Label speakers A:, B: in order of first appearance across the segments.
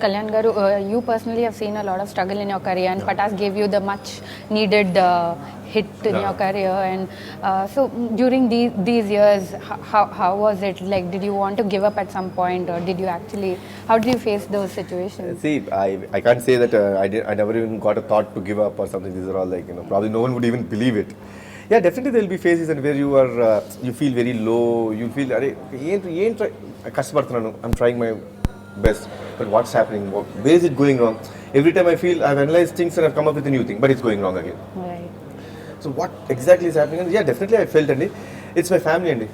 A: Kalyan Garu, you personally have seen a lot of struggle in your career, and Patas gave you the much needed hit in your career. And so during these years, how was it? Like, did you want to give up at some point, or did you actually? How did you face those situations?
B: See, I can't say that I never even got a thought to give up or something. These are all like, probably no one would even believe it. Yeah, definitely there will be phases and where you feel very low, you feel, I'm trying my best, but what's happening? Where is it going wrong? Every time I feel I've analyzed things and I've come up with a new thing, but it's going wrong again.
A: Right.
B: So what exactly is happening? And yeah, definitely I felt, Andy, it's my family, Andy.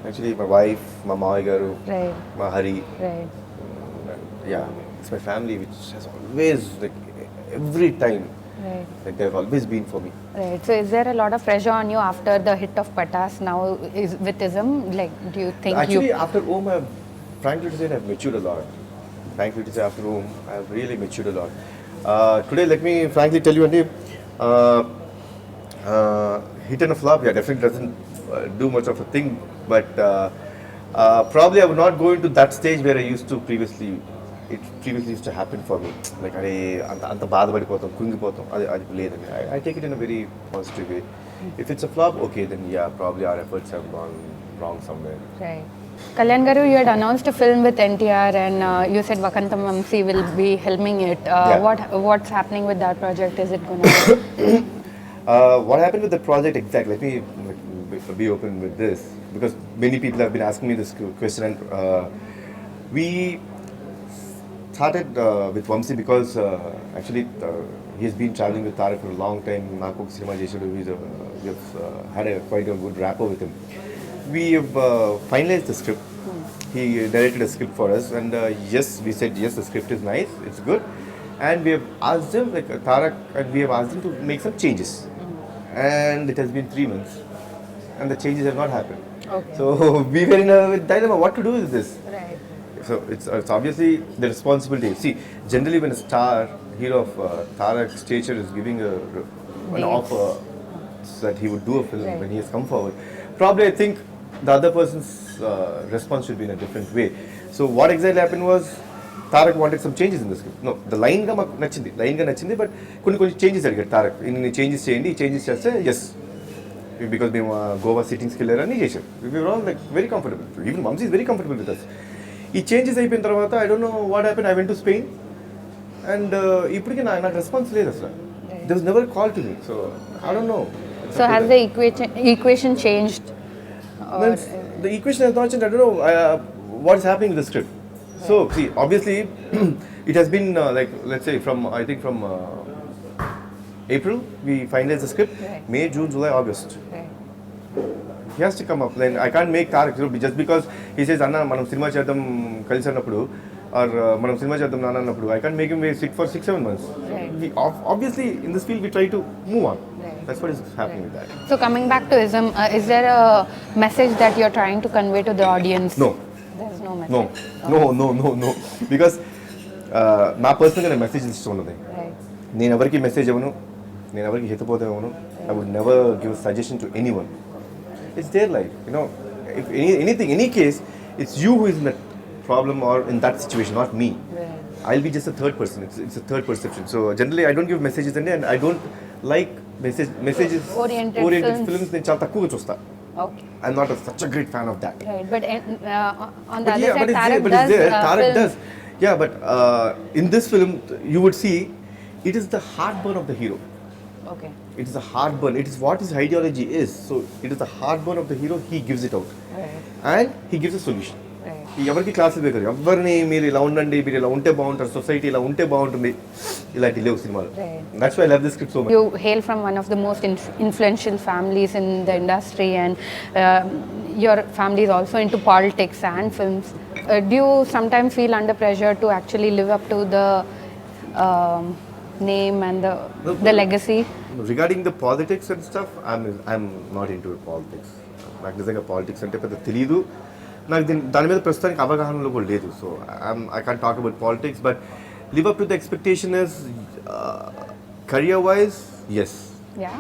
B: Actually, my wife, my Mawai Garu,
A: Right.
B: my Hari.
A: Right.
B: Yeah, it's my family which has always, like, every time,
A: Right.
B: like, they've always been for me.
A: Right. So, is there a lot of pressure on you after the hit of Patas now with Ism? Like, do you think
B: Actually, after Om, frankly to say, I've matured a lot. Frankly to say, after Om, I've really matured a lot. Today, let me frankly tell you, Andy, hit and a flop, yeah, definitely doesn't do much of a thing, but probably I would not go into that stage where I used to previously. It previously used to happen for me. Like, anta baadapadipotham, kungipotham, adi ledani. I take it in a very positive way. If it's a flop, okay, then yeah, probably our efforts have gone wrong somewhere.
A: Right. Kalyan Garu, you had announced a film with NTR, and you said Vakantam Vamsi will be helming it. What's happening with that project? Is it going to?
B: What happened with the project exactly? Let me be open with this, because many people have been asking me this question, and we started with Vamsi because actually he's been traveling with Tarak for a long time. Naku cinema chesadu. We have had quite a good rapport with him. We have finalized the script. He directed a script for us, and yes, we said yes, the script is nice, it's good, and we have asked him, like, Tarak, and we have asked him to make some changes, and it has been 3 months, and the changes have not happened.
A: Okay.
B: So we were in a dilemma what to do with this.
A: Right.
B: So it's obviously the responsibility. See, generally when a star hero of Tarak's stature is giving an offer that he would do a film when he has come forward, probably I think the other person's response should be in a different way. So what exactly happened was, Tarak wanted some changes in the script. No, the line ga nachindi, but కొన్ని changes అడిగాడు Tarak. ఇన్ని changes చేయండి, ఈ changes చేస్తే yes. Because మేము గోవా సిట్టింగ్స్కి వెళ్ళారని చేశారు. We were all like very comfortable. Even Vamsi is very comfortable with us. ఈ చేంజెస్ అయిపోయిన తర్వాత I don't know what happen. I went to Spain, and ఇప్పటికీ నాకు రెస్పాన్స్ లేదు అసలు. There was never call to me. So I don't know.
A: So has the equation changed?
B: The equation has not changed. I don't know what is happening with the script. So see, obviously it has been like, let's say from April we finalized the script. May, June, July, August. He has to come up. Then I can't make Tarak just because he says, Anna, manam cinema chedam kalisi annappudu, or manam cinema chedam nana annappudu. I can't make him sit for 6-7 months. Right. Obviously, in this field, we try to move on. Right. That's what is happening with that.
A: So coming back to Ism, is there a message that you're trying to convey to the audience?
B: No.
A: There's no message.
B: No. Because నా పర్సనల్గా message ఇష్టం ఉన్నది. నేను ఎవరికి message ఇవ్వను, నేను ఎవరికి హితబోధ ఇవ్వను. I would never give a suggestion to anyone. It's their life, if any case, it's you who is in that problem or in that situation, not me. Right. I'll be just a third person. It's a third perception. So generally, I don't give messages, and I don't like messages oriented films. నేను చాలా తక్కువగా చూస్తా.
A: Okay.
B: I'm not such a great fan of that.
A: Right, but on the other side, Tarak does.
B: Yeah, but in this film, you would see it is the heartburn of the hero.
A: Okay.
B: It is a heartburn. It is what his ideology is. So it is the heartburn of the hero. He gives it out, and he gives a solution. ఎవరికి క్లాసులు Bakerloo, ఎవరిని మీరు ఇలా ఉండండి, మీరు ఇలా ఉంటే బాగుంటారు, సొసైటీ ఇలా ఉంటే బాగుంటుంది, ఇలాంటి లేవు సినిమాలు. That's why I love this script so much.
A: You hail from one of the most influential families in the industry, and your family is also into politics and films. Do you sometimes feel under pressure to actually live up to the name and the legacy?
B: Regarding the politics and stuff, I'm not into politics. నాకు నిజంగా politics అంటే పెద్ద తెలీదు. నాకు దాని మీద ప్రస్తుతానికి అవగాహనలో కూడా లేదు. So I can't talk about politics, but live up to the expectation is career wise, yes.
A: Yeah.